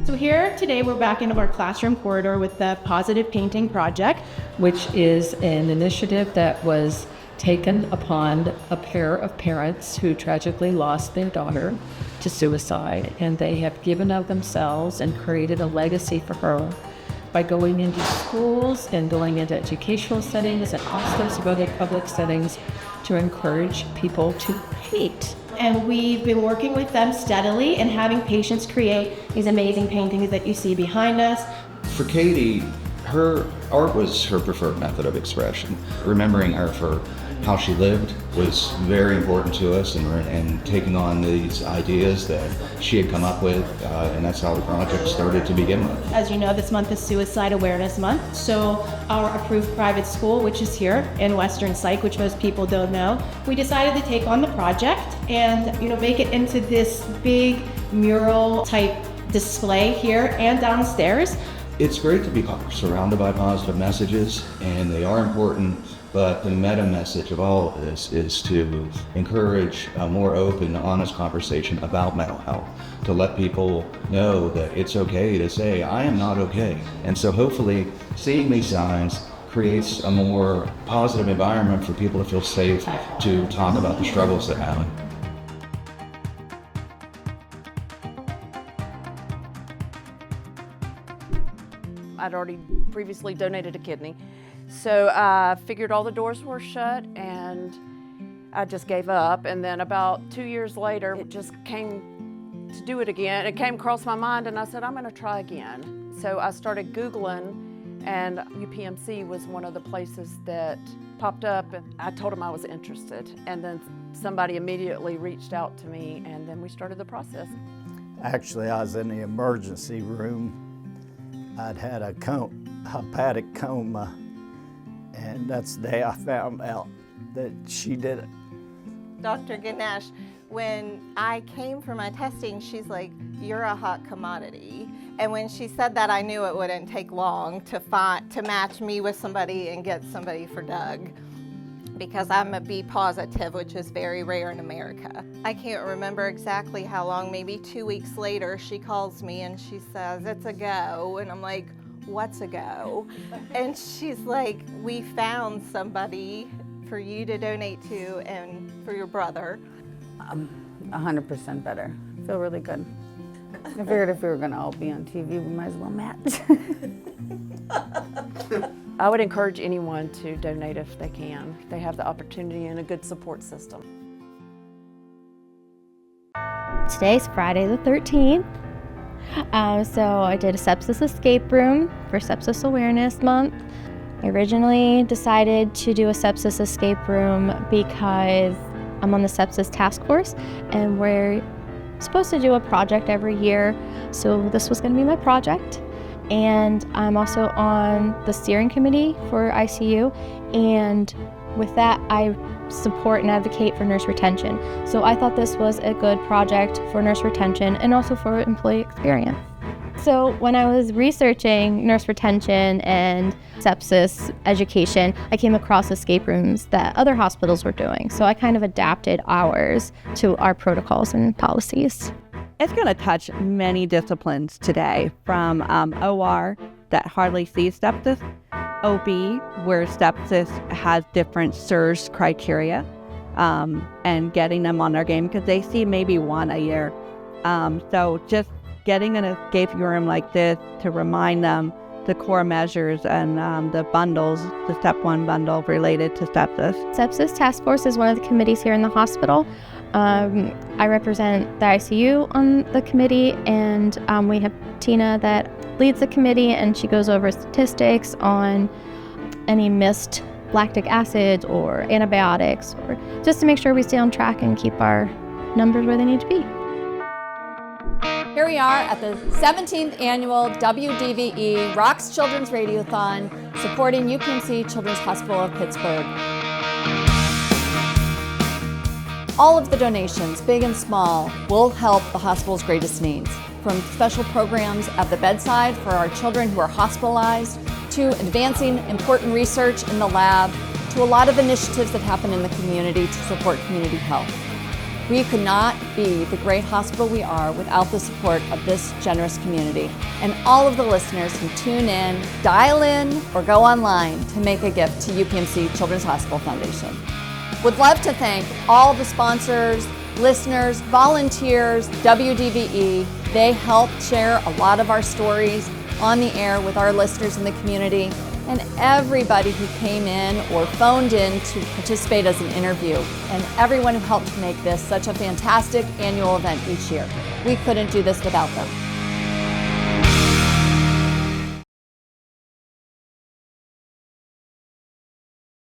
So here today we're back into our classroom corridor with the Positive Painting Project, which is an initiative that was taken upon a pair of parents who tragically lost their daughter to suicide, and they have given of themselves and created a legacy for her by going into schools and going into educational settings and also some public settings to encourage people to paint. And we've been working with them steadily and having patients create these amazing paintings that you see behind us. For Katie, her art was her preferred method of expression. Remembering her for how she lived was very important to us, and taking on these ideas that she had come up with, and that's how the project started to begin with. As you know, this month is Suicide Awareness Month, so our approved private school, which is here in Western Psych, which most people don't know, we decided to take on the project and make it into this big mural type display here and downstairs. It's great to be surrounded by positive messages, and they are important. But the meta message of all of this is to encourage a more open, honest conversation about mental health, to let people know that it's okay to say, I am not okay. And so hopefully seeing these signs creates a more positive environment for people to feel safe to talk about the struggles they're having. I'd already previously donated a kidney. So I figured all the doors were shut and I just gave up. And then about 2 years later, it just came to do it again. It came across my mind and I said, I'm gonna try again. So I started Googling, and UPMC was one of the places that popped up, and I told them I was interested. And then somebody immediately reached out to me, and then we started the process. Actually, I was in the emergency room. I'd had a hepatic coma, and that's the day I found out that she did it. Dr. Ganesh, when I came for my testing, she's like, you're a hot commodity. And when she said that, I knew it wouldn't take long to match me with somebody and get somebody for Doug, because I'm a B positive, which is very rare in America. I can't remember exactly how long, maybe 2 weeks later, she calls me and she says, it's a go. And I'm like, what's a go? And she's like, we found somebody for you to donate to and for your brother. I'm 100% better. I feel really good. I figured if we were gonna all be on TV, we might as well match. I would encourage anyone to donate if they can. They have the opportunity and a good support system. Today's Friday the 13th. So I did a sepsis escape room for Sepsis Awareness Month. I originally decided to do a sepsis escape room because I'm on the sepsis task force and we're supposed to do a project every year. So this was going to be my project. And I'm also on the steering committee for ICU, and with that I support and advocate for nurse retention. So I thought this was a good project for nurse retention and also for employee experience. So when I was researching nurse retention and sepsis education, I came across escape rooms that other hospitals were doing. So I kind of adapted ours to our protocols and policies. It's going to touch many disciplines today, from OR that hardly sees sepsis, OB where sepsis has different SIRS criteria, and getting them on their game because they see maybe one a year. So just getting an escape room like this to remind them the core measures and the bundles, the Step 1 bundle related to sepsis. Sepsis Task Force is one of the committees here in the hospital. I represent the ICU on the committee, and we have Tina that leads the committee, and she goes over statistics on any missed lactic acid or antibiotics, or just to make sure we stay on track and keep our numbers where they need to be. Here we are at the 17th annual WDVE Rocks Children's Radiothon, supporting UPMC Children's Hospital of Pittsburgh. All of the donations, big and small, will help the hospital's greatest needs, from special programs at the bedside for our children who are hospitalized, to advancing important research in the lab, to a lot of initiatives that happen in the community to support community health. We could not be the great hospital we are without the support of this generous community and all of the listeners who tune in, dial in, or go online to make a gift to UPMC Children's Hospital Foundation. Would love to thank all the sponsors, listeners, volunteers, WDVE. They help share a lot of our stories on the air with our listeners in the community, and everybody who came in or phoned in to participate as an interview, and everyone who helped make this such a fantastic annual event each year. We couldn't do this without them.